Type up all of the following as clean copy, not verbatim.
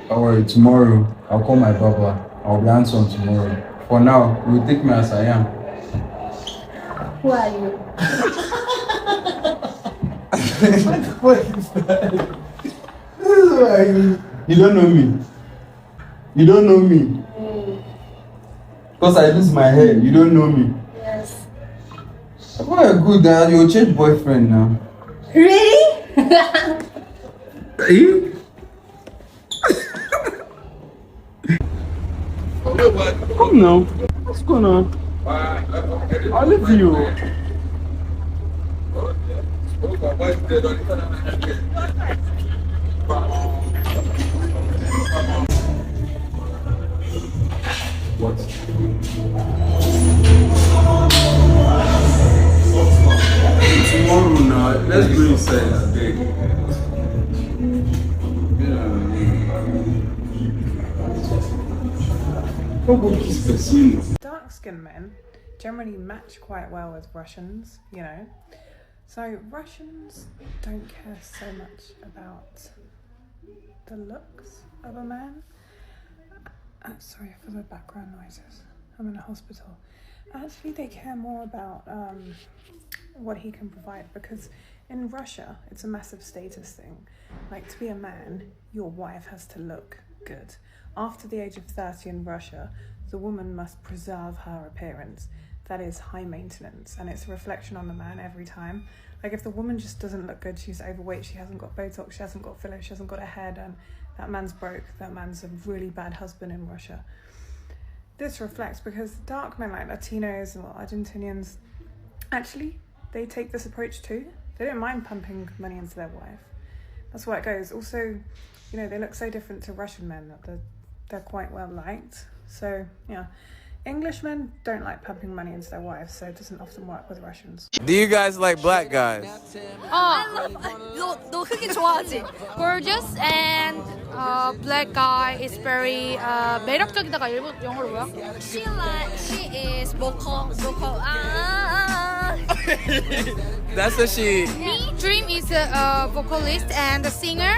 Don't worry, tomorrow I'll call my papa. I'll be handsome tomorrow. For now, you will take me as I am. Who are you? What is that? Who are you? You don't know me. You don't know me. Because I lose my hair. You don't know me. Yes. Well, good. You'll change boyfriend now. Really? Are you? Come now. What's going on? I'll leave you. What? Tomorrow now. Let's go inside. Dark-skinned men generally match quite well with Russians, you know. So Russians don't care so much about the looks of a man. Sorry for the background noises. I'm in a hospital. Actually, they care more about what he can provide, because in Russia, it's a massive status thing. Like, to be a man, your wife has to look good. After the age of 30 in Russia, the woman must preserve her appearance. That is high maintenance, and it's a reflection on the man every time. Like, if the woman just doesn't look good, she's overweight, she hasn't got Botox, she hasn't got filler, she hasn't got a head, and that man's broke, that man's a really bad husband in Russia. This reflects because dark men like Latinos or Argentinians, actually, they take this approach too. They don't mind pumping money into their wife. That's why it goes. Also, you know, they look so different to Russian men that they're quite well liked. So, yeah. Englishmen don't like pumping money into their wives, so it doesn't often work with Russians. Do you guys like black guys? 너 흑인 좋아하지? Gorgeous and black guy is very 매력적이다가 일본 영어로 뭐야? She is vocal. That's what she. Me, Dream is a vocalist and a singer.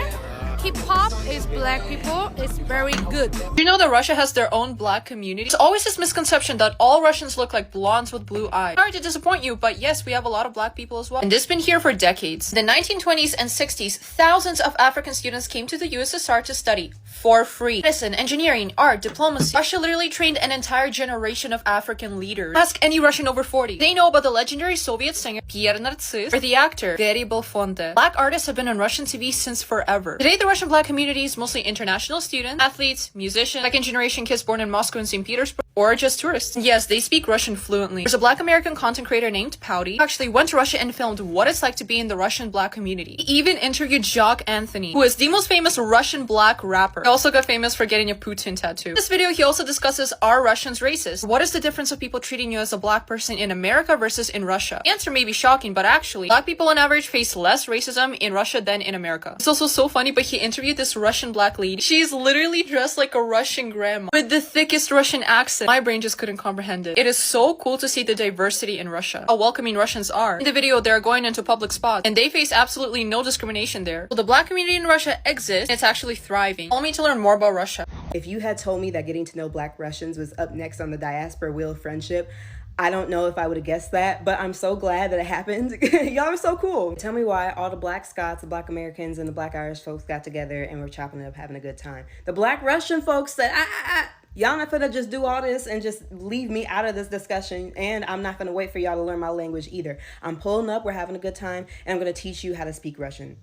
Hip-hop is black people, it's very good. You know that Russia has their own black community? There's always this misconception that all Russians look like blondes with blue eyes. Sorry to disappoint you, but yes, we have a lot of black people as well. And this has been here for decades. In the 1920s and 60s, thousands of African students came to the USSR to study for free. Medicine, engineering, art, diplomacy. Russia literally trained an entire generation of African leaders. Ask any Russian over 40. They know about the legendary Soviet singer Pierre Narciss or the actor Valery Belfonte. Black artists have been on Russian TV since forever. Today, the Russian black community is mostly international students, athletes, musicians, second-generation kids born in Moscow and St. Petersburg, or just tourists. Yes, they speak Russian fluently. There's a black American content creator named Pouty who actually went to Russia and filmed what it's like to be in the Russian black community. He even interviewed Jock Anthony, who is the most famous Russian black rapper. He also got famous for getting a Putin tattoo. In this video, he also discusses, are Russians racist? What is the difference of people treating you as a black person in America versus in Russia? The answer may be shocking, but actually, black people on average face less racism in Russia than in America. It's also so funny, but he interviewed this Russian black lady. She's literally dressed like a Russian grandma with the thickest Russian accent. My brain just couldn't comprehend it. It is so cool to see the diversity in Russia, how welcoming Russians are. In the video, they're going into public spots and they face absolutely no discrimination there. So the black community in Russia exists and it's actually thriving. Follow me to learn more about Russia. If you had told me that getting to know black Russians was up next on the Diaspora Wheel of Friendship, I don't know if I would have guessed that, but I'm so glad that it happened. Y'all are so cool. Tell me why all the black Scots, the black Americans, and the black Irish folks got together and were chopping it up, having a good time. The black Russian folks said, y'all not finna just do all this and just leave me out of this discussion, and I'm not gonna wait for y'all to learn my language either. I'm pulling up, we're having a good time, and I'm gonna teach you how to speak Russian.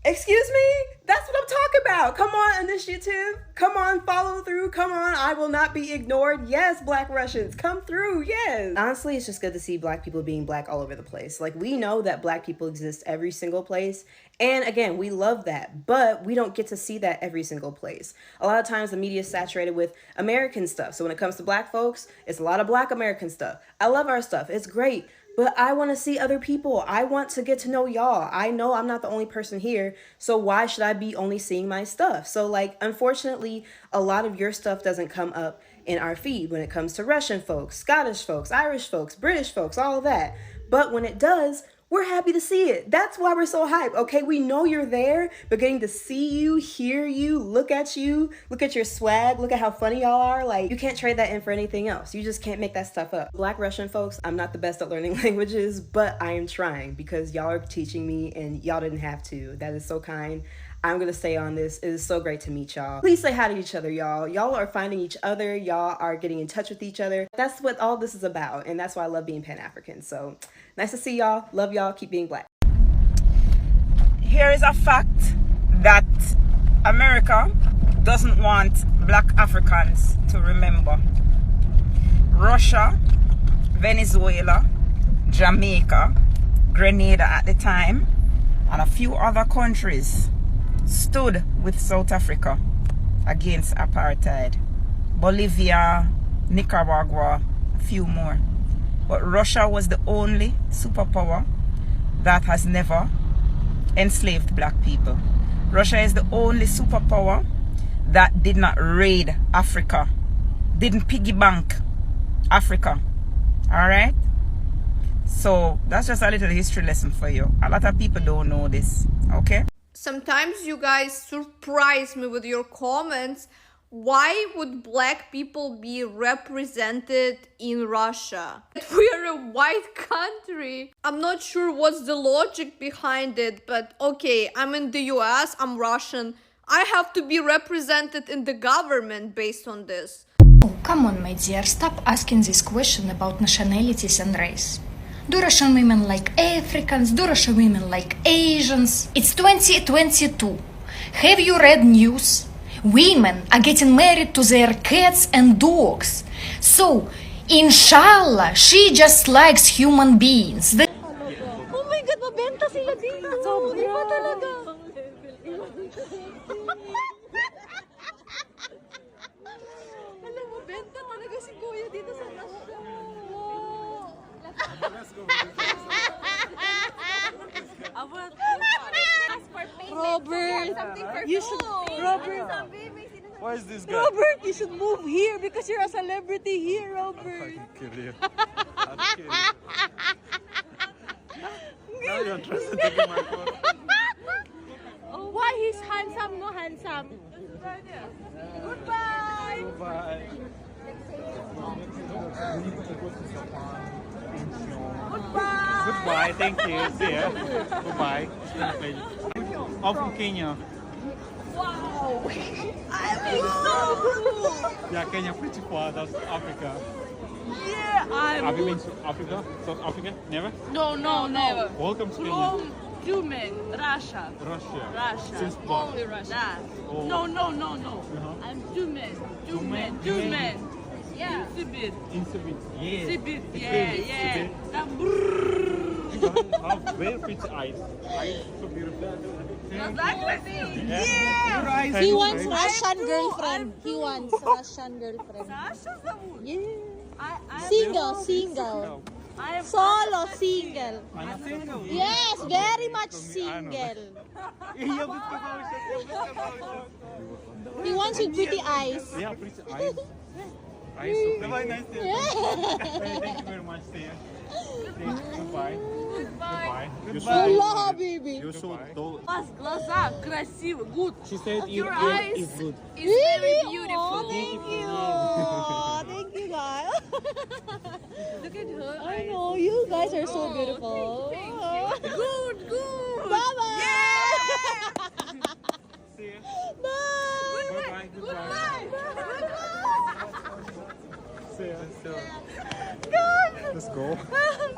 Excuse me? That's what I'm talking about. Come on, initiative. Come on, follow through. Come on, I will not be ignored. Yes, black Russians, come through, yes. Honestly, it's just good to see black people being black all over the place. Like, we know that black people exist every single place. And again, we love that, but we don't get to see that every single place. A lot of times the media is saturated with American stuff. So when it comes to black folks, it's a lot of black American stuff. I love our stuff, it's great. But I want to see other people. I want to get to know y'all. I know I'm not the only person here, so why should I be only seeing my stuff? So, like, unfortunately, a lot of your stuff doesn't come up in our feed when it comes to Russian folks, Scottish folks, Irish folks, British folks, all of that. But when it does, we're happy to see it. That's why we're so hyped. Okay, we know you're there, but getting to see you, hear you, look at your swag, look at how funny y'all are. Like, you can't trade that in for anything else. You just can't make that stuff up. Black Russian folks, I'm not the best at learning languages, but I am trying because y'all are teaching me and y'all didn't have to. That is so kind. I'm gonna stay on this. It is so great to meet y'all. Please say hi to each other, y'all. Y'all are finding each other. Y'all are getting in touch with each other. That's what all this is about, and that's why I love being Pan-African. So, nice to see y'all. Love y'all. Keep being black. Here is a fact that America doesn't want black Africans to remember. Russia, Venezuela, Jamaica, Grenada at the time, and a few other countries stood with South Africa against apartheid. Bolivia, Nicaragua, a few more. But Russia was the only superpower that has never enslaved black people. Russia is the only superpower that did not raid Africa, didn't piggy bank Africa. All right? So that's just a little history lesson for you. A lot of people don't know this, okay? Sometimes you guys surprise me with your comments. Why would black people be represented in Russia? We are a white country. I'm not sure what's the logic behind it, but okay, I'm in the US, I'm Russian. I have to be represented in the government based on this. Oh, come on, my dear, stop asking this question about nationalities and race. Do Russian women like Africans? Do Russian women like Asians? It's 2022. Have you read news? Women are getting married to their cats and dogs. So, inshallah, she just likes human beings. Oh my God, mabenta sila dito. Iba talaga. Alam mo, benta talaga si Kuya dito sa Russia. Robert, you should. Robert, Why is this guy? Robert, you should move here because you're a celebrity here, Robert. I'll kill you. I'll kill you. Now you're interested to do my photo. Oh, why he's handsome, no handsome? Goodbye. Bye. Goodbye, thank you. See ya. Goodbye. It's been a pleasure. I'm from Kenya. Wow. I'm so cool. Yeah, Kenya pretty far. That's Africa. Yeah, Have you been to Africa? South Africa? Never? No, never. Welcome to Kenya. Human, Russia. Russia. Since birth? Only Russia. Oh. No. I'm two men. Yeah. Sibir. In Sibir. Yeah. Sibir. Really? Yeah. You have very pretty eyes. Eyes so beautiful. Yeah. He wants Russian girlfriend. He wants Russian girlfriend. Yeah. Single. Solo single. Yes, very much single. He wants with pretty eyes. Yeah, pretty eyes. Eyes so pretty. Nice day. Thank you very much, dear. Goodbye. Hello, baby. You're so tall. Глаза красиво, good. She said Your your eyes is good. is very beautiful. Oh, thank you. Oh, thank you, guys. Look at her I eyes. know, you guys are so beautiful. Good. Bye-bye. See ya. Bye. Goodbye. See ya. Let's go.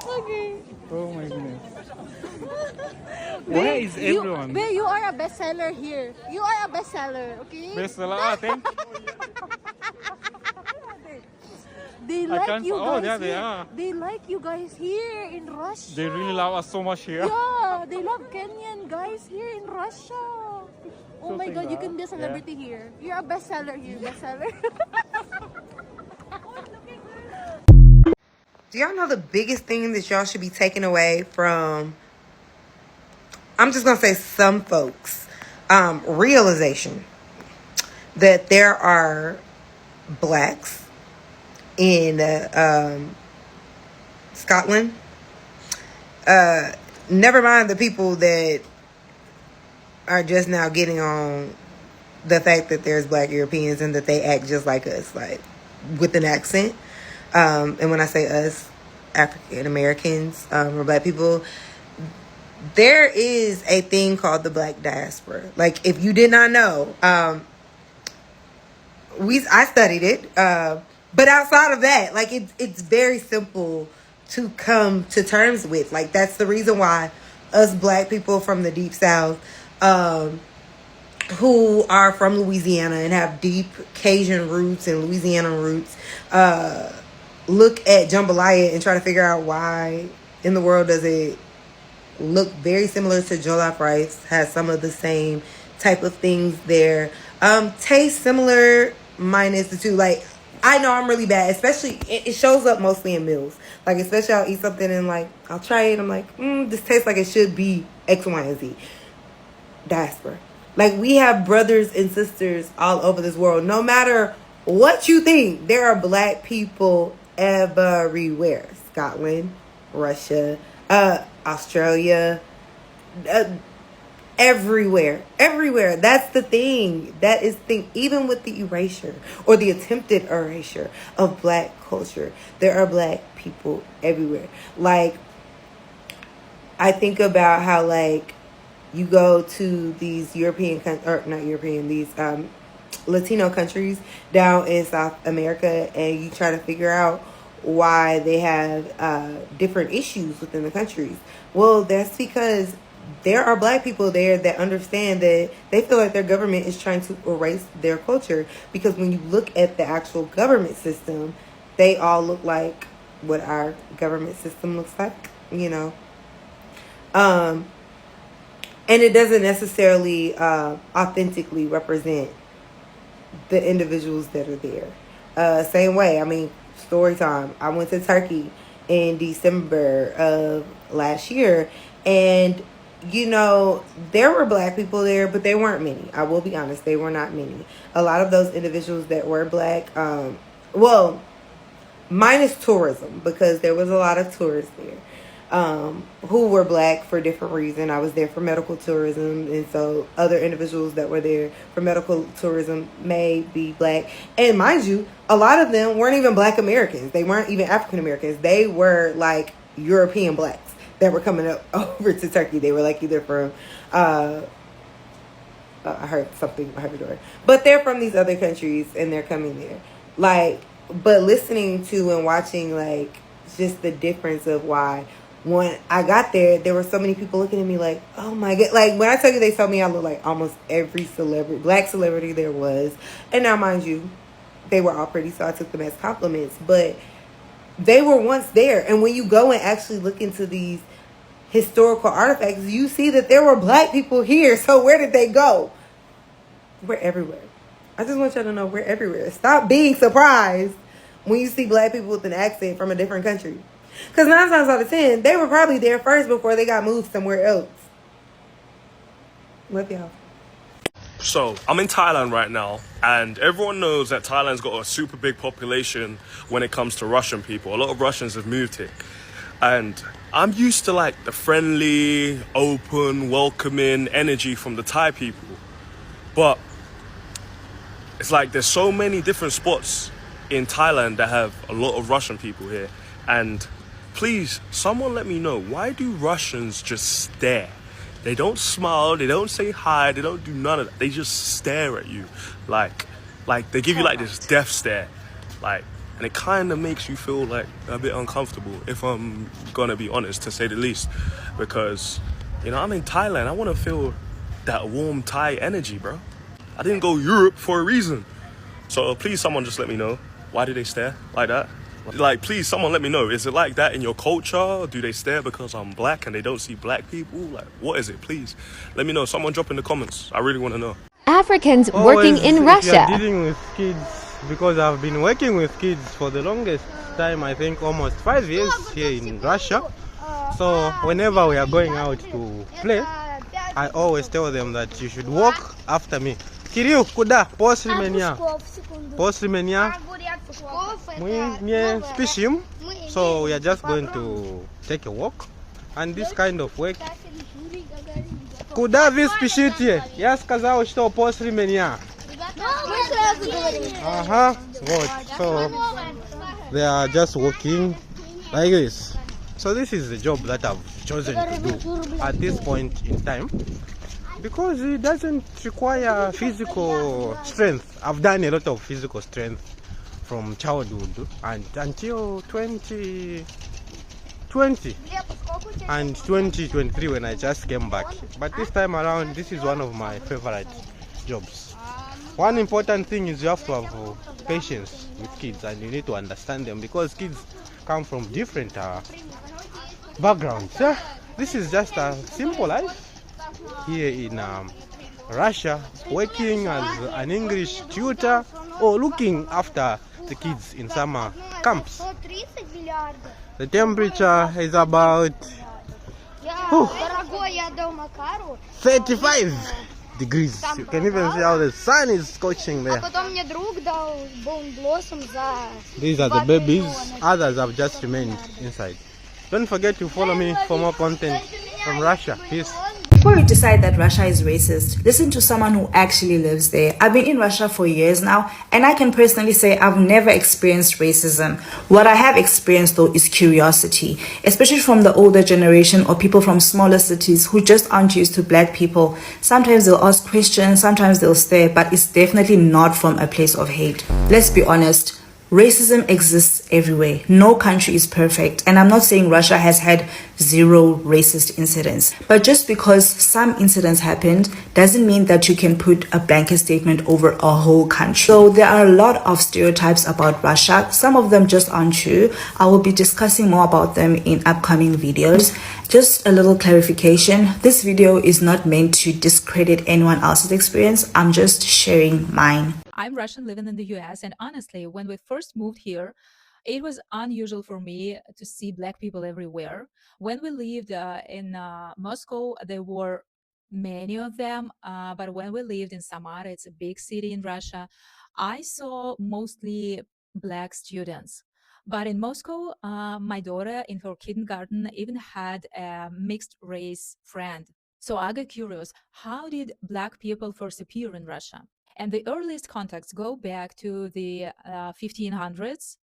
Okay. Oh my goodness. Where is everyone? Babe, you are a bestseller here. You are a bestseller, okay? Bestseller, thank you. They I like can't- you oh, guys there they here. are. They like you guys here in Russia. They really love us so much here. Yeah, they love Kenyan guys here in Russia. Oh So my think God, you that, can be a celebrity here. You're a bestseller here, bestseller. Do y'all know the biggest thing that y'all should be taking away from, I'm just going to say some folks, realization that there are blacks in Scotland. Never mind the people that are just now getting on the fact that there's Black Europeans and that they act just like us, like with an accent. And when I say us, African Americans or Black people, there is a thing called the Black Diaspora. Like, if you did not know, I studied it. But outside of that, like, it's very simple to come to terms with. Like, that's the reason why us Black people from the Deep South, who are from Louisiana and have deep Cajun roots and Louisiana roots, look at jambalaya and try to figure out why in the world does it look very similar to jollof rice, has some of the same type of things there, taste similar minus the two. Like, I know I'm really bad, especially it shows up mostly in meals. Like, especially I'll eat something and like I'll try it, I'm like, this tastes like it should be X, Y, and Z. Diaspora. Like, we have brothers and sisters all over this world. No matter what you think, there are Black people everywhere. Scotland, Russia, Australia, everywhere. That's the thing. That is the thing. Even with the erasure or the attempted erasure of Black culture, there are Black people everywhere. Like, I think about how, like, you go to these Latino countries down in South America, and you try to figure out why they have different issues within the countries. Well, that's because there are Black people there that understand that they feel like their government is trying to erase their culture, because when you look at the actual government system, they all look like what our government system looks like, you know. And it doesn't necessarily authentically represent the individuals that are there. Same way, I mean, story time. I went to Turkey in December of last year, and, you know, there were Black people there, but they weren't many. I will be honest, they were not many. A lot of those individuals that were Black, well, minus tourism, because there was a lot of tourists there. Who were Black for different reasons. I was there for medical tourism, and so other individuals that were there for medical tourism may be Black. And mind you, a lot of them weren't even Black Americans. They weren't even African Americans. They were like European Blacks that were coming up over to Turkey. They were like either from I heard something behind the door, but they're from these other countries and they're coming there. Like, but listening to and watching, like, just the difference of why. When I got there, there were so many people looking at me like, oh my God. Like, when I tell you they told me I look like almost every celebrity, Black celebrity there was. And now, mind you, they were all pretty, so I took them as compliments. But they were once there. And when you go and actually look into these historical artifacts, you see that there were Black people here. So where did they go? We're everywhere. I just want y'all to know we're everywhere. Stop being surprised when you see Black people with an accent from a different country. Because 9 times out of 10, they were probably there first before they got moved somewhere else. Love y'all. So, I'm in Thailand right now, and everyone knows that Thailand's got a super big population when it comes to Russian people. A lot of Russians have moved here. And I'm used to, like, the friendly, open, welcoming energy from the Thai people. But it's like there's so many different spots in Thailand that have a lot of Russian people here. And please, someone let me know, why do Russians just stare? They don't smile, they don't say hi, they don't do none of that. They just stare at you. Like they give you like this death stare. Like, and it kind of makes you feel like a bit uncomfortable, if I'm gonna be honest, to say the least. Because, you know, I'm in Thailand, I wanna feel that warm Thai energy, bro. I didn't go Europe for a reason. So please, someone just let me know, why do they stare like that? Like, please, someone let me know. Is it like that in your culture? Do they stare because I'm Black and they don't see Black people? Like, what is it? Please, let me know. Someone drop in the comments. I really want to know. Africans working in Russia. Dealing with kids, because I've been working with kids for the longest time, I think almost 5 years here in Russia. So whenever we are going out to play, I always tell them that you should walk after me. Kiriu, kuda, poslimenia. Poslimenia. Spishim. So we are just going to take a walk. And this kind of work. Kuda vi spishiti. Я сказал, что poslimenia. Good. So they are just walking like this. So this is the job that I've chosen to do at this point in time because it doesn't require physical strength. I've done a lot of physical strength from childhood and until 2020 and 2023 when I just came back. But this time around, this is one of my favorite jobs. One important thing is you have to have patience with kids and you need to understand them because kids come from different backgrounds. This is just a simple life here in Russia, working as an English tutor or looking after the kids in summer camps. The temperature is about 35 degrees. You can even see how the sun is scorching there. These are the babies. Others have just remained inside. Don't forget to follow me for more content from Russia. Peace. Before you decide that Russia is racist, listen to someone who actually lives there. I've been in Russia for years now, and I can personally say I've never experienced racism. What I have experienced though is curiosity, especially from the older generation or people from smaller cities who just aren't used to black people. Sometimes they'll ask questions, sometimes they'll stare, but it's definitely not from a place of hate. Let's be honest. Racism exists everywhere. No country is perfect. And I'm not saying Russia has had zero racist incidents. But just because some incidents happened doesn't mean that you can put a blanket statement over a whole country. So there are a lot of stereotypes about Russia. Some of them just aren't true. I will be discussing more about them in upcoming videos. Just a little clarification. This video is not meant to discredit anyone else's experience. I'm just sharing mine. I'm Russian living in the US, and honestly, when we first moved here, it was unusual for me to see black people everywhere. When we lived in Moscow, there were many of them, but when we lived in Samara, it's a big city in Russia, I saw mostly black students. But in Moscow, my daughter in her kindergarten even had a mixed race friend. So I got curious, how did black people first appear in Russia? And the earliest contacts go back to the 1500s.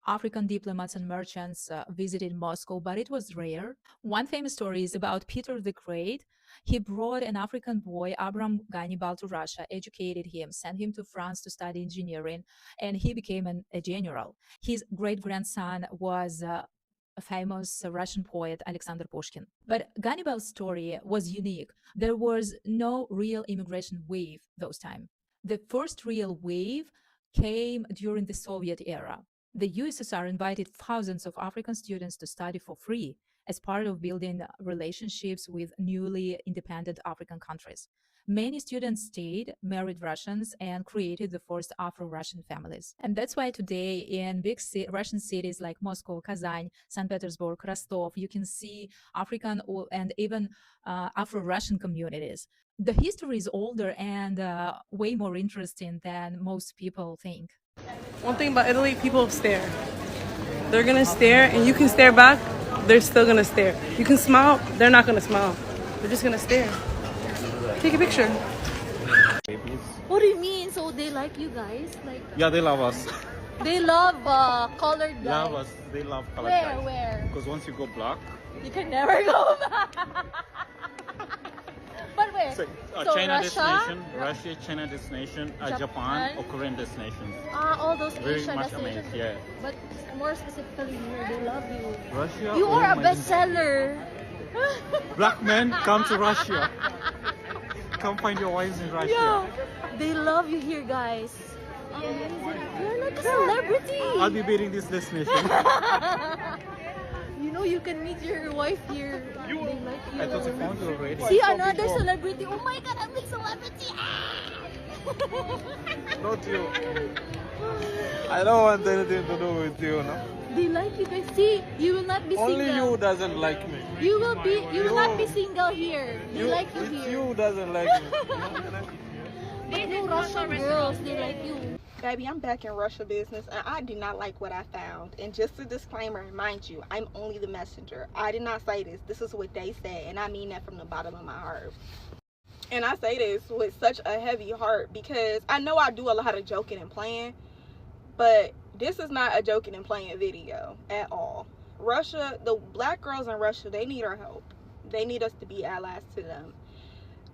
African diplomats and merchants visited Moscow, but it was rare. One famous story is about Peter the Great. He brought an African boy, Abraham Gannibal, to Russia, educated him, sent him to France to study engineering, and he became a general. His great-grandson was a famous Russian poet, Alexander Pushkin. But Gannibal's story was unique. There was no real immigration wave those times. The first real wave came during the Soviet era. The USSR invited thousands of African students to study for free as part of building relationships with newly independent African countries. Many students stayed, married Russians, and created the first Afro-Russian families. And that's why today in big Russian cities like Moscow, Kazan, St. Petersburg, Rostov, you can see African and even Afro-Russian communities. The history is older and way more interesting than most people think. One thing about Italy, people stare. They're gonna stare, and you can stare back, they're still gonna stare. You can smile, they're not gonna smile. They're just gonna stare. Take a picture. What do you mean? So they like you guys? Like Yeah, they love us. they love colored guys. Love us. They love colored guys. Where? Because once you go black, You can never go back. But where? so, China destination, Russia, China destination, Japan, or Korean destination. All those Very Asian much destinations. amazed, yeah. But more specifically here, they love you. Russia. You oh are a my bestseller. Black men, come to Russia. Come find your wives in Russia. Yeah, they love you here, guys. You're like a celebrity. I'll be beating this destination. You know, you can meet your wife here. They like you. I thought you found you already. See, another celebrity. Oh my god, I'm a celebrity. Not you. I don't want anything to do with you, no? They like you guys. See, you will not be single. Only you doesn't like me. You will be. You will not be single here. They like you it's here. you doesn't like me. No Russian girls, they like you. Baby, I'm back in Russia business and I do not like what I found. And just a disclaimer, mind you, I'm only the messenger. I did not say this. This is what they said, and I mean that from the bottom of my heart. And I say this with such a heavy heart because I know I do a lot of joking and playing, but this is not a joking and playing video at all. Russia, the black girls in Russia, they need our help. They need us to be allies to them.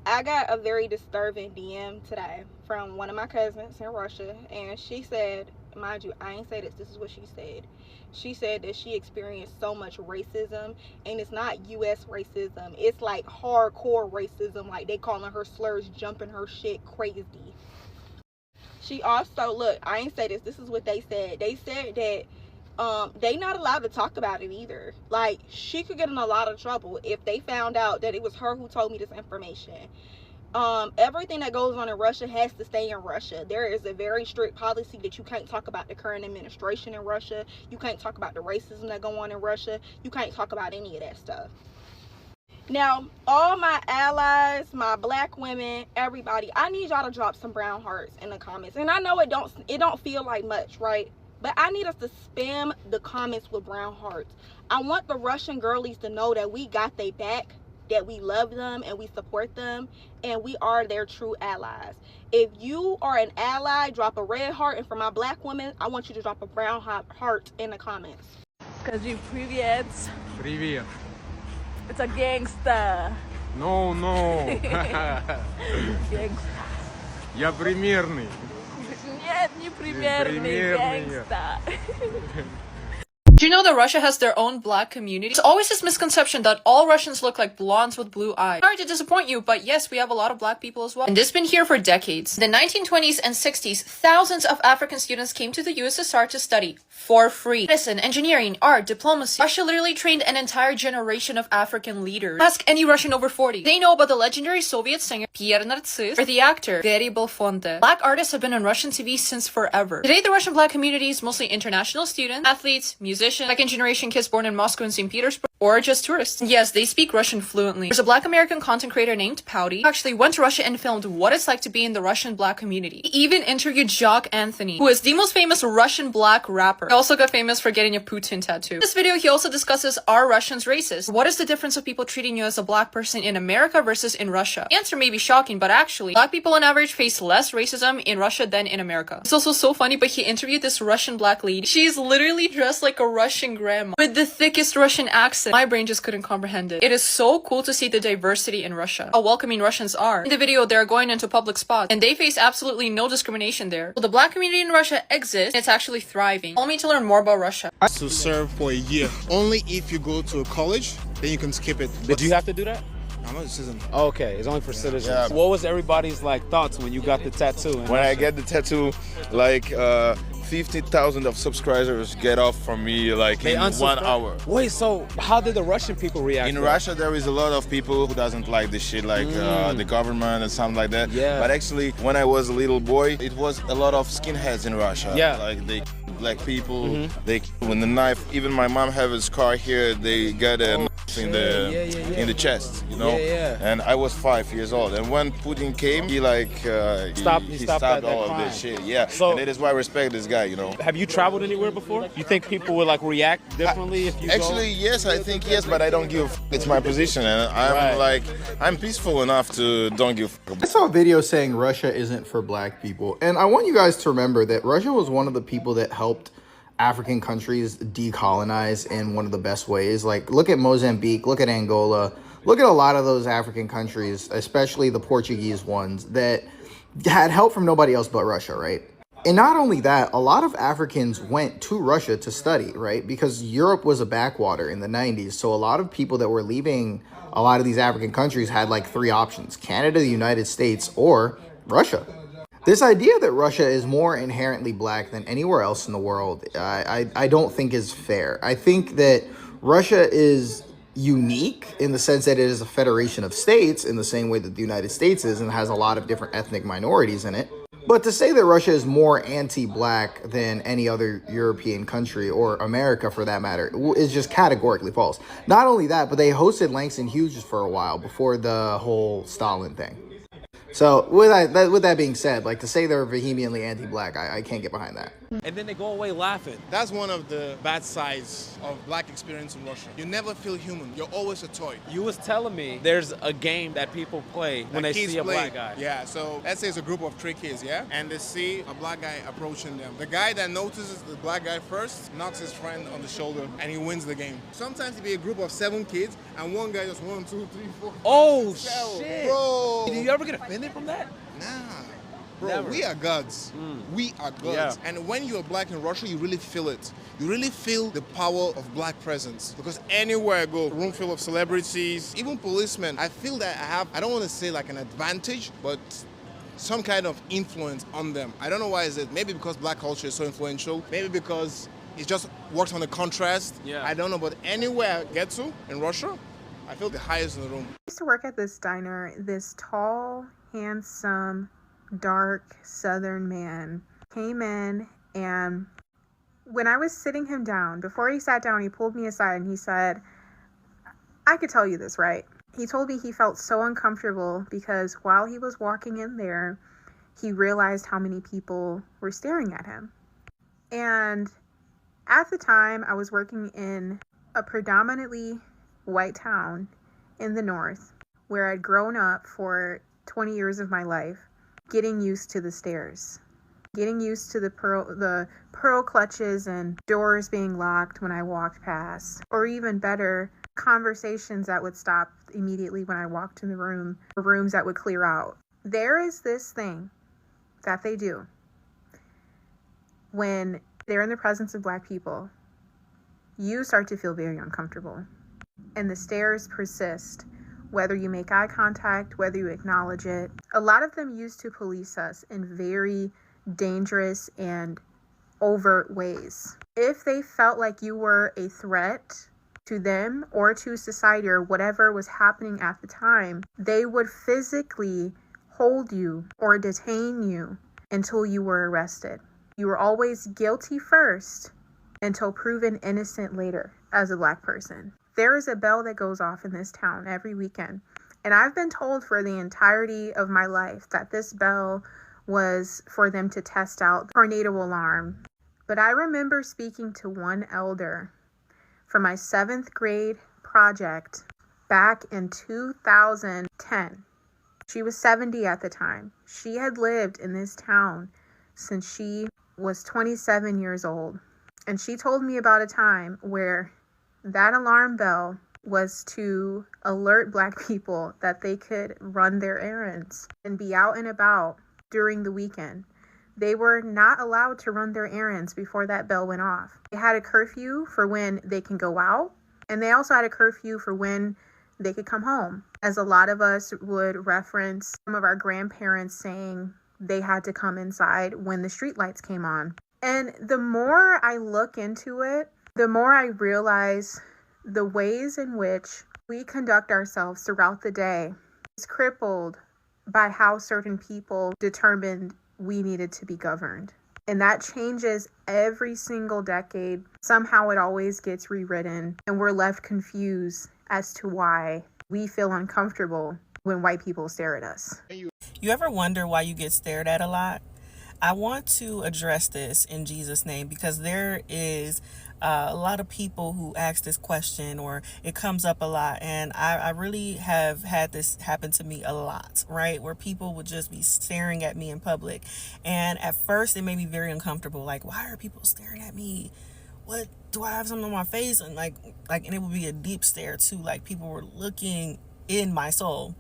I got a very disturbing DM today from one of my cousins in Russia, and she said, mind you, I ain't say this is what she said. She said that she experienced so much racism, and it's not US racism, it's like hardcore racism, like they calling her slurs, jumping her shit crazy. She also, look, I ain't say this is what they said. They said that they not allowed to talk about it either. Like, she could get in a lot of trouble if they found out that it was her who told me this information. Everything that goes on in Russia has to stay in Russia. There is a very strict policy that you can't talk about the current administration in Russia. You can't talk about the racism that go on in Russia. You can't talk about any of that stuff. Now, all my allies, my black women, everybody, I need y'all to drop some brown hearts in the comments. And I know it don't feel like much, right? But I need us to spam the comments with brown hearts. I want the Russian girlies to know that we got their back, that we love them and we support them, and we are their true allies. If you are an ally, drop a red heart, and for my black women, I want you to drop a brown heart in the comments. Скажи привет. Привет. It's a gangster. No, no. Gangster. Я примерный. Нет, не примерный gangster. Do you know that Russia has their own black community? There's always this misconception that all Russians look like blondes with blue eyes. Sorry to disappoint you, but yes, we have a lot of black people as well. And this has been here for decades. In the 1920s and 60s, thousands of African students came to the USSR to study for free. Medicine, engineering, art, diplomacy. Russia literally trained an entire generation of African leaders. Ask any Russian over 40. They know about the legendary Soviet singer Pierre Narcissus or the actor Veri Belfonte. Black artists have been on Russian TV since forever. Today, the Russian black community is mostly international students, athletes, musicians, second-generation kids born in Moscow and St. Petersburg, or just tourists. Yes, they speak Russian fluently. There's a black American content creator named Pouty who actually went to Russia and filmed what it's like to be in the Russian black community. He even interviewed Jacques Anthony, who is the most famous Russian black rapper. He also got famous for getting a Putin tattoo. In this video, he also discusses, are Russians racist? What is the difference of people treating you as a black person in America versus in Russia? The answer may be shocking, but actually, black people on average face less racism in Russia than in America. It's also so funny, but he interviewed this Russian black lady. She's literally dressed like a Russian grandma with the thickest Russian accent. My brain just couldn't comprehend it. It is so cool to see the diversity in Russia, how welcoming Russians are. In the video, they're going into public spots, and they face absolutely no discrimination there. So the black community in Russia exists, and it's actually thriving. Follow me to learn more about Russia. To serve for a year. Only if you go to a college, then you can skip it. Did you have to do that? I'm not a citizen. Okay, it's only for citizens. Yeah. What was everybody's thoughts when you got the tattoo? When I get the tattoo, 50,000 of subscribers get off from me in 1 hour. Wait, so how did the Russian people react? In Russia, there is a lot of people who doesn't like this shit, the government and something like that. Yeah. But actually, when I was a little boy, it was a lot of skinheads in Russia. Yeah. They black people, they with the knife. Even my mom have a scar here. They got a knife in the chest, you know. And I was 5 years old. And when Putin came, he stopped all of this shit. Yeah. So, and that is why I respect this guy, you know. Have you traveled anywhere before? You think people would react differently if you actually go? Yes, I think yes, but I don't give a f. It's my position, and I'm peaceful enough to don't give a f. I saw a video saying Russia isn't for black people, and I want you guys to remember that Russia was one of the people that helped African countries decolonize in one of the best ways. Look at Mozambique, look at Angola, look at a lot of those African countries, especially the Portuguese ones, that had help from nobody else but Russia, right? And not only that, a lot of Africans went to Russia to study, right? Because Europe was a backwater in the 90s. So a lot of people that were leaving a lot of these African countries had 3 options: Canada, the United States, or Russia. This idea that Russia is more inherently black than anywhere else in the world, I don't think is fair. I think that Russia is unique in the sense that it is a federation of states in the same way that the United States is, and has a lot of different ethnic minorities in it. But to say that Russia is more anti-black than any other European country, or America for that matter, is just categorically false. Not only that, but they hosted Langston Hughes for a while before the whole Stalin thing. So with that being said, like to say they're vehemently anti-black, I can't get behind that. And then they go away laughing. That's one of the bad sides of black experience in Russia. You never feel human. You're always a toy. You was telling me there's a game that people play when they see a black guy. Yeah, so let's say it's a group of 3 kids, yeah? And they see a black guy approaching them. The guy that notices the black guy first knocks his friend on the shoulder and he wins the game. Sometimes it be a group of 7 kids and one guy just 1, 2, 3, 4. Oh, 6, 7. shit. Bro. Did you ever get offended from that? Nah. Bro, Never. we are gods. We are gods. Yeah. And when you're black in Russia, you really feel it. You really feel the power of black presence. Because anywhere I go, room full of celebrities, even policemen, I feel that I don't want to say like an advantage, but some kind of influence on them. I don't know why is it. Maybe because black culture is so influential. Maybe because it just works on the contrast. Yeah. I don't know, but anywhere I get to in Russia, I feel the highest in the room. I used to work at this diner. This tall, handsome, dark southern man came in, and when I was sitting him down, before he sat down, he pulled me aside and he said, "I could tell you this, right?" He told me he felt so uncomfortable because while he was walking in there, he realized how many people were staring at him. And at the time, I was working in a predominantly white town in the north where I'd grown up for 20 years of my life, getting used to the stairs, getting used to the pearl clutches and doors being locked when I walked past, or even better, conversations that would stop immediately when I walked in the room, or rooms that would clear out. There is this thing that they do when they're in the presence of black people. You start to feel very uncomfortable, and the stares persist. Whether you make eye contact, whether you acknowledge it. A lot of them used to police us in very dangerous and overt ways. If they felt like you were a threat to them or to society or whatever was happening at the time, they would physically hold you or detain you until you were arrested. You were always guilty first until proven innocent later as a black person. There is a bell that goes off in this town every weekend. And I've been told for the entirety of my life that this bell was for them to test out the tornado alarm. But I remember speaking to one elder for my 7th grade project back in 2010. She was 70 at the time. She had lived in this town since she was 27 years old. And she told me about a time where that alarm bell was to alert black people that they could run their errands and be out and about during the weekend. They were not allowed to run their errands before that bell went off. They had a curfew for when they can go out, and they also had a curfew for when they could come home. As a lot of us would reference some of our grandparents saying they had to come inside when the street lights came on. And the more I look into it, the more I realize the ways in which we conduct ourselves throughout the day is crippled by how certain people determined we needed to be governed. And that changes every single decade. Somehow it always gets rewritten, and we're left confused as to why we feel uncomfortable when white people stare at us. You ever wonder why you get stared at a lot? I want to address this in Jesus' name because there is a lot of people who ask this question, or it comes up a lot, and I really have had this happen to me a lot, right? Where people would just be staring at me in public, and at first it made me very uncomfortable. Like, why are people staring at me? What, do I have something on my face? And like, and it would be a deep stare too. Like, people were looking in my soul.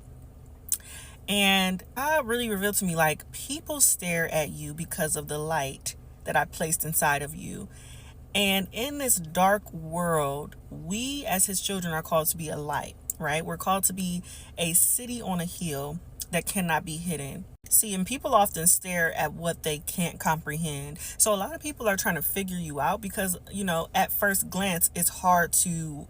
And God really revealed to me, like, people stare at you because of the light that I placed inside of you. And in this dark world, we as his children are called to be a light, right? We're called to be a city on a hill that cannot be hidden. See, and people often stare at what they can't comprehend. So a lot of people are trying to figure you out because, you know, at first glance, it's hard to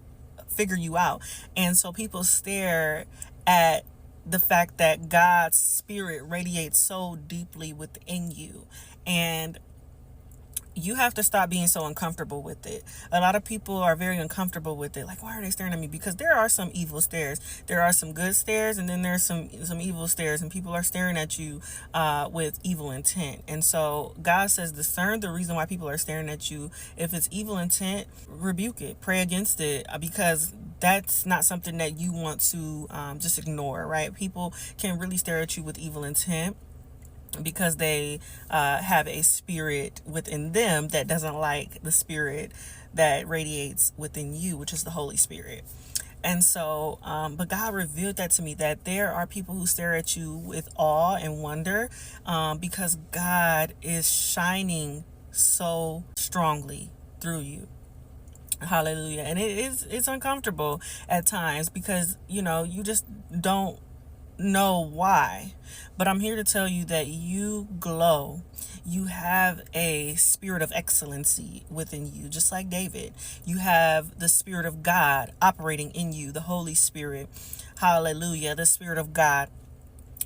figure you out. And so people stare at the fact that God's spirit radiates so deeply within you. And you have to stop being so uncomfortable with it. A lot of people are very uncomfortable with it. Like, why are they staring at me? Because there are some evil stares. There are some good stares, and then there's some evil stares, and people are staring at you with evil intent. And so God says, discern the reason why people are staring at you. If it's evil intent, rebuke it, pray against it, because that's not something that you want to just ignore, right? People can really stare at you with evil intent because they have a spirit within them that doesn't like the spirit that radiates within you, which is the Holy Spirit. And so, but God revealed that to me, that there are people who stare at you with awe and wonder because God is shining so strongly through you. Hallelujah. And it's uncomfortable at times because, you know, you just don't know why. But I'm here to tell you that you glow. You have a spirit of excellency within you, just like David. You have the Spirit of God operating in you, the Holy Spirit. Hallelujah. The Spirit of God.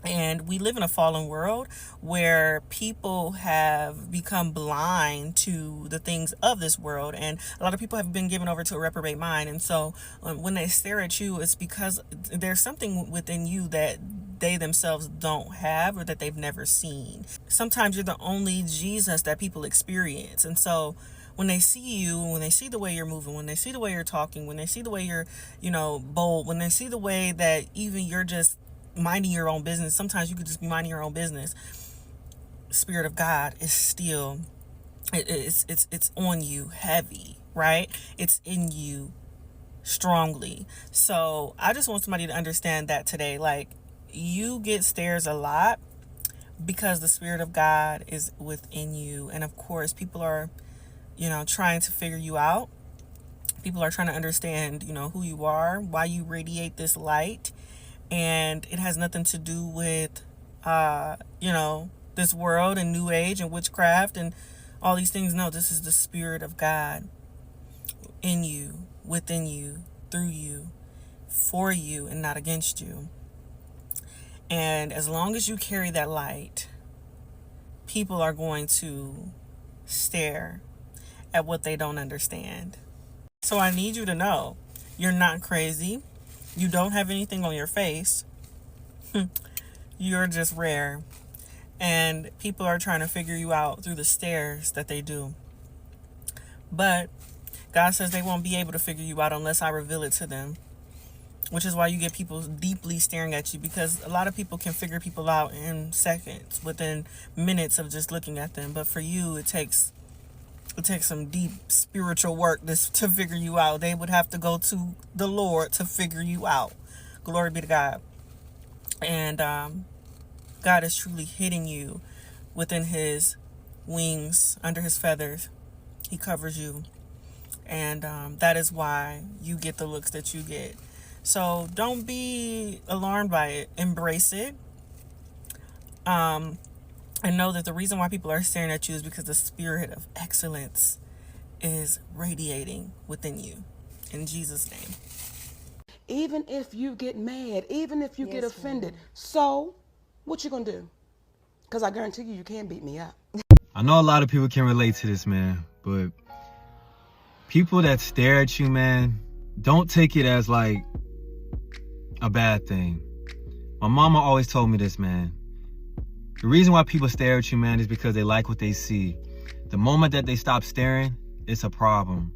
And we live in a fallen world where people have become blind to the things of this world. And a lot of people have been given over to a reprobate mind. And so when they stare at you, it's because there's something within you that they themselves don't have or that they've never seen. Sometimes you're the only Jesus that people experience. And so when they see you, when they see the way you're moving, when they see the way you're talking, when they see the way you're, you know, bold, when they see the way that even you're just minding your own business, sometimes you could just be minding your own business, Spirit of God is still, it's on you heavy, right? It's in you strongly. So I just want somebody to understand that today, like, you get stares a lot because the Spirit of God is within you. And of course, people are, you know, trying to figure you out. People are trying to understand, you know, who you are, why you radiate this light. And it has nothing to do with, you know, this world and New Age and witchcraft and all these things. No, this is the Spirit of God in you, within you, through you, for you, and not against you. And as long as you carry that light, people are going to stare at what they don't understand. So I need you to know you're not crazy. You don't have anything on your face. You're just rare. And people are trying to figure you out through the stares that they do. But God says they won't be able to figure you out unless I reveal it to them. Which is why you get people deeply staring at you, because a lot of people can figure people out in seconds, within minutes of just looking at them. But for you, it takes some deep spiritual work to figure you out. They would have to go to the Lord to figure you out. Glory be to God. And God is truly hitting you within his wings, under his feathers. He covers you. And that is why you get the looks that you get. So don't be alarmed by it. Embrace it. And know that the reason why people are staring at you is because the spirit of excellence is radiating within you. In Jesus' name. Even if you get mad, even if you get offended, so what you gonna do? Because I guarantee you can't beat me up. I know a lot of people can relate to this, man, but people that stare at you, man, don't take it as like a bad thing. My mama always told me this, man. The reason why people stare at you, man, is because they like what they see. The moment that they stop staring, it's a problem.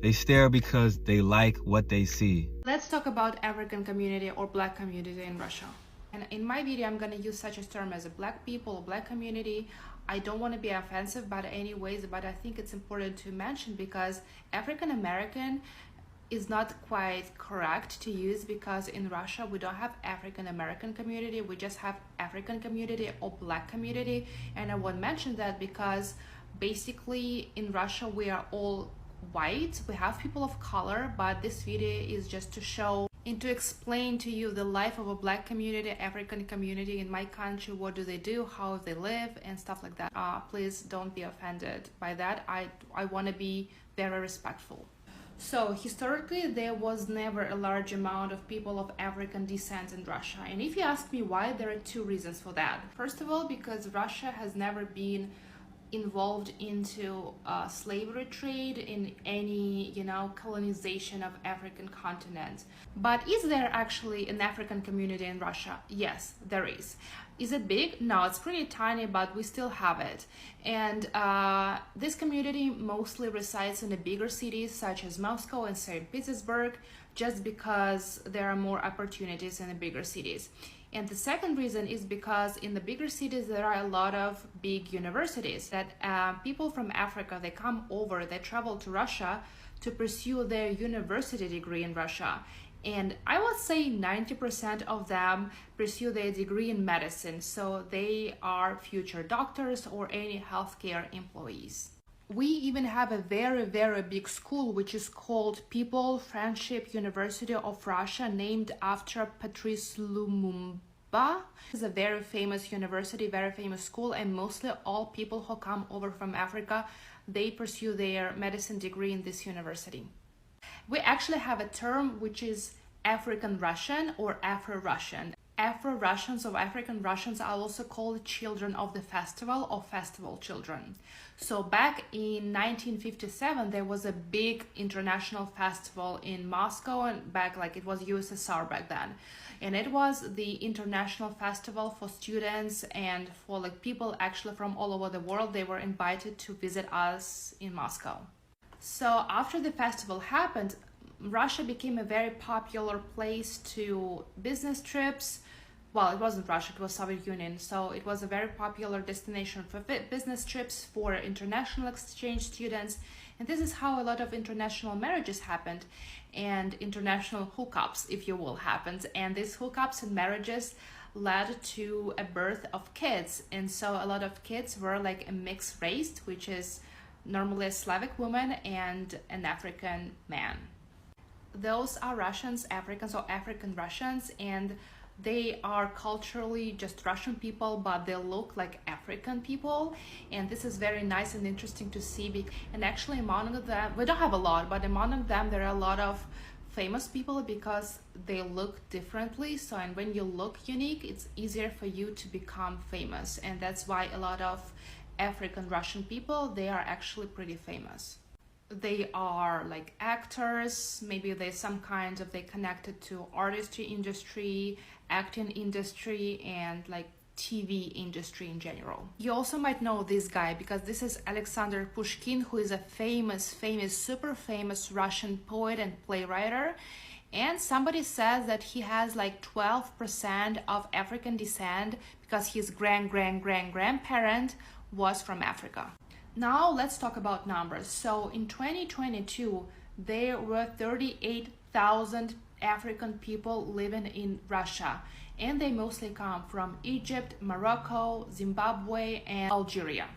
They stare because they like what they see. Let's talk about African community or Black community in Russia. And in my video, I'm gonna use such a term as a Black people or Black community. I don't want to be offensive, but anyways, but I think it's important to mention because African American is not quite correct to use, because in Russia we don't have African American community, we just have African community or Black community. And I won't mention that because basically in Russia we are all white, we have people of color, but this video is just to show and to explain to you the life of a Black community, African community in my country, what do they do, how they live, and stuff like that. Please don't be offended by that. I want to be very respectful. So historically there was never a large amount of people of African descent in Russia, and if you ask me why, there are two reasons for that. First of all, because Russia has never been involved into slavery trade in any, you know, colonization of African continent. But is there actually an African community in Russia? Yes, there is. Is it big? No, it's pretty tiny, but we still have it. And this community mostly resides in the bigger cities such as Moscow and St. Petersburg, just because there are more opportunities in the bigger cities. And the second reason is because in the bigger cities there are a lot of big universities that people from Africa, they come over, they travel to Russia to pursue their university degree in Russia. And I would say 90% of them pursue their degree in medicine, so they are future doctors or any healthcare employees. We even have a very, very big school which is called People Friendship University of Russia, named after Patrice Lumumba. It's a very famous university, very famous school, and mostly all people who come over from Africa, they pursue their medicine degree in this university. We actually have a term which is African Russian or Afro-Russian. Afro-Russians or African Russians are also called children of the festival or festival children. So back in 1957, there was a big international festival in Moscow, and back like it was USSR back then. And it was the international festival for students and for like people actually from all over the world. They were invited to visit us in Moscow. So after the festival happened, Russia became a very popular place to business trips. Well, it wasn't Russia, it was Soviet Union. So it was a very popular destination for business trips, for international exchange students. And this is how a lot of international marriages happened and international hookups, if you will, happened. And these hookups and marriages led to a birth of kids. And so a lot of kids were like a mixed race, which is normally a Slavic woman and an African man. Those are Russians, Africans, or African Russians, and they are culturally just Russian people, but they look like African people. And this is very nice and interesting to see. And actually among them, we don't have a lot, but among them there are a lot of famous people because they look differently. So, and when you look unique, it's easier for you to become famous. And that's why a lot of African Russian people, they are actually pretty famous. They are like actors, maybe they connected to artistry industry, acting industry, and like TV industry in general. You also might know this guy because this is Alexander Pushkin, who is a super famous Russian poet and playwright. And somebody says that he has like 12% of African descent because his grandparent was from Africa. Now let's talk about numbers. So in 2022, there were 38,000 African people living in Russia, and they mostly come from Egypt, Morocco, Zimbabwe, and Algeria.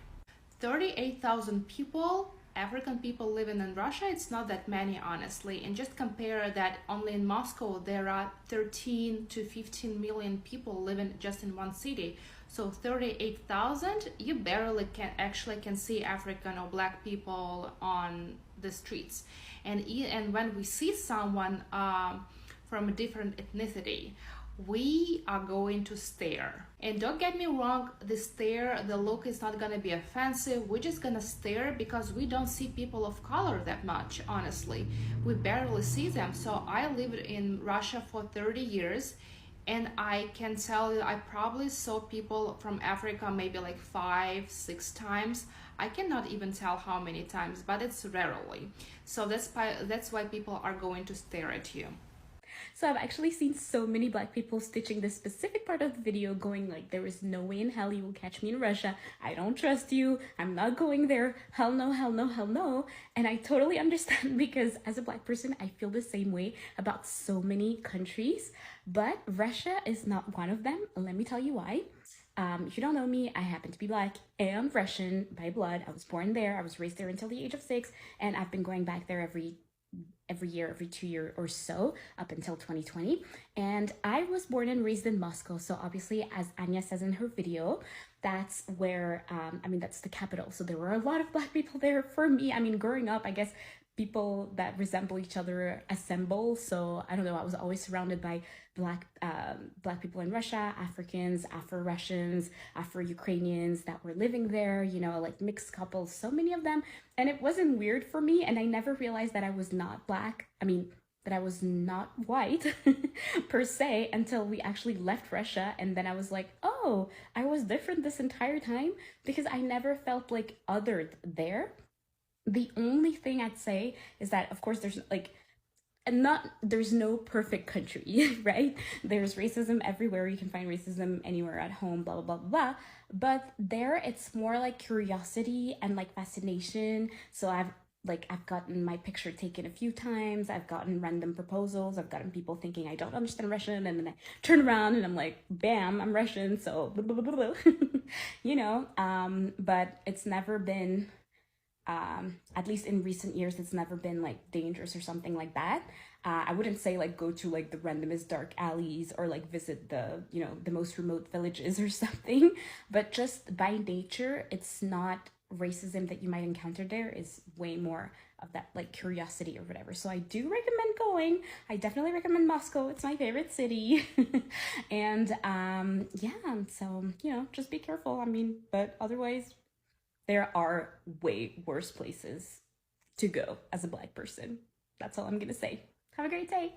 38,000 people, African people living in Russia, it's not that many, honestly. And just compare that only in Moscow, there are 13 to 15 million people living just in one city. So 38,000, you barely can see African or Black people on the streets. And when we see someone from a different ethnicity, we are going to stare. And don't get me wrong, the look is not gonna be offensive. We're just gonna stare because we don't see people of color that much, honestly. We barely see them. So I lived in Russia for 30 years, and I can tell you, I probably saw people from Africa maybe like 5-6 times. I cannot even tell how many times, but it's rarely. So that's why people are going to stare at you. So I've actually seen so many Black people stitching this specific part of the video going like, there is no way in hell you will catch me in Russia. I don't trust you. I'm not going there. Hell no, hell no, hell no. And I totally understand because as a Black person, I feel the same way about so many countries, but Russia is not one of them. Let me tell you why. If you don't know me, I happen to be Black and Russian by blood. I was born there. I was raised there until the age of 6, and I've been going back there every year, every 2 years or so, up until 2020. And I was born and raised in Moscow. So obviously, as Anya says in her video, that's where, that's the capital. So there were a lot of Black people there for me. I mean, growing up, I guess people that resemble each other assemble. So I don't know, I was always surrounded by black people in Russia, Africans, Afro-Russians, Afro-Ukrainians that were living there, you know, like mixed couples, so many of them. And it wasn't weird for me, and I never realized that I was not black. I mean, that I was not white per se until we actually left Russia. And then I was like, oh, I was different this entire time, because I never felt like othered there. The only thing I'd say is that, of course, there's no perfect country, right? There's racism everywhere. You can find racism anywhere, at home, blah, blah, blah, blah. But there, it's more like curiosity and like fascination. So I've gotten my picture taken a few times. I've gotten random proposals. I've gotten people thinking I don't understand Russian, and then I turn around and I'm like, bam, I'm Russian. So blah, blah, blah, blah. You know, but it's never been, at least in recent years, it's never been like dangerous or something like that. I wouldn't say like go to like the randomest dark alleys or like visit the, you know, the most remote villages or something, but just by nature, it's not racism that you might encounter there. Is way more of that like curiosity or whatever. So I do recommend going. I definitely recommend Moscow. It's my favorite city. And yeah, so, you know, just be careful. I mean, but otherwise, there are way worse places to go as a black person. That's all I'm gonna say. Have a great day.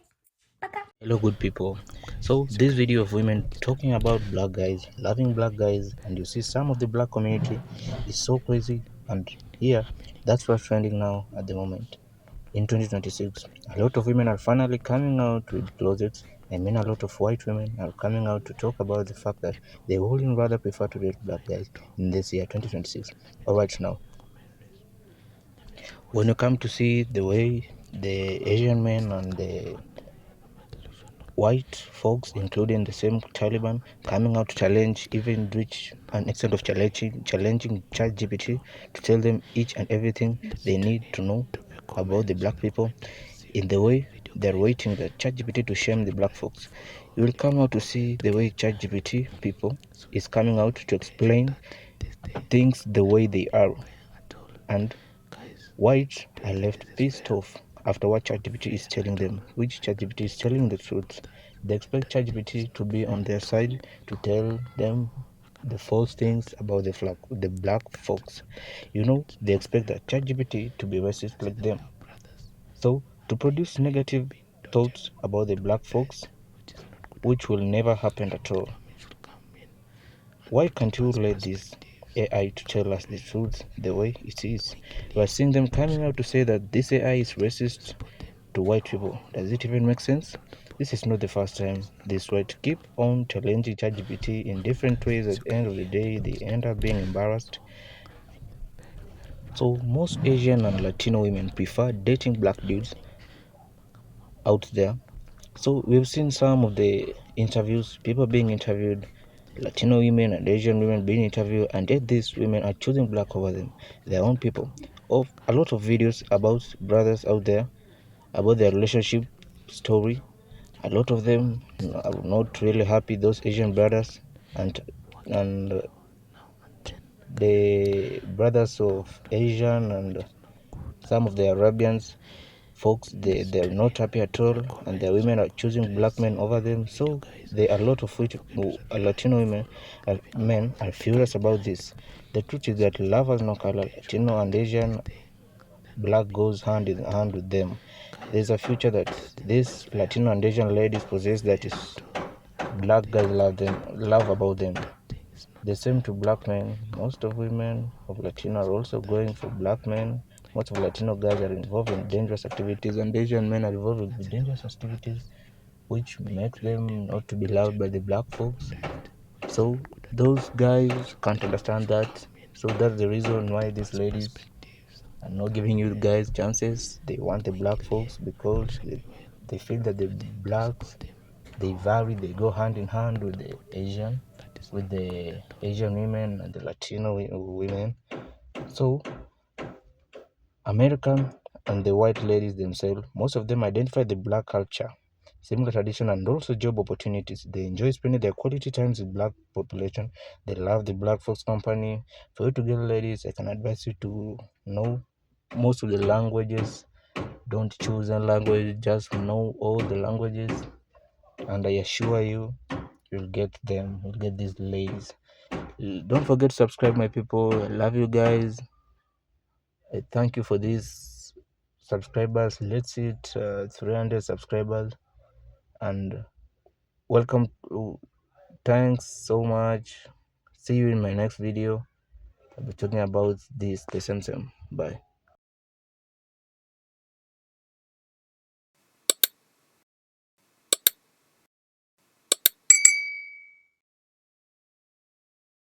Bye. Hello good people. So this video of women talking about black guys, loving black guys, and you see some of the black community is so crazy, and here that's what's trending now at the moment. In 2026, a lot of women are finally coming out with closets. I mean, a lot of white women are coming out to talk about the fact that they wouldn't rather prefer to date black guys in this year 2026. Alright, now when you come to see the way the Asian men and the white folks, including the same Taliban, coming out to challenge, even reach an extent of challenging ChatGPT to tell them each and everything they need to know about the black people, in the way they're waiting the ChatGPT to shame the black folks. You will come out to see the way ChatGPT people is coming out to explain things the way they are, and whites are left pissed off after what ChatGPT is telling them, which ChatGPT is telling the truth. They expect ChatGPT to be on their side to tell them the false things about the black folks. You know, they expect that ChatGPT to be racist like them. So, to produce negative thoughts about the black folks, which will never happen at all. Why can't you let this AI to tell us the truth the way it is? We are seeing them coming out to say that this AI is racist to white people. Does it even make sense? This is not the first time this white keep on challenging ChatGPT in different ways. At the end of the day, they end up being embarrassed. So most Asian and Latino women prefer dating black dudes out there. So we've seen some of the interviews, people being interviewed, Latino women and Asian women being interviewed, and yet these women are choosing black over them, their own people. Of a lot of videos about brothers out there, about their relationship story. A lot of them are not really happy, those Asian brothers and the brothers of Asian and some of the Arabians folks, they're not happy at all, and their women are choosing black men over them. So there are a lot of Latino women, men are furious about this. The truth is that love has no color. Latino and Asian, black goes hand in hand with them. There's a future that these Latino and Asian ladies possess that is black guys love about them. The same to black men. Most of women of Latino are also going for black men. Most of Latino guys are involved in dangerous activities, and Asian men are involved in dangerous activities, which make them not to be loved by the black folks. So those guys can't understand that. So that's the reason why these ladies are not giving you guys chances. They want the black folks because they feel that the blacks, they vary, they go hand in hand with the Asian women and the Latino women. So American and the white ladies themselves, most of them identify the black culture, similar tradition, and also job opportunities. They enjoy spending their quality times with black population. They love the black folks company. For you to get ladies, I can advise you to know most of the languages Don't choose a language, just know all the languages, and I assure you, you'll get them. You'll get these ladies. Don't forget to subscribe, my people. I love you guys. I thank you for these subscribers. Let's hit 300 subscribers, and welcome. Thanks so much. See you in my next video. I'll be talking about this the same. Bye.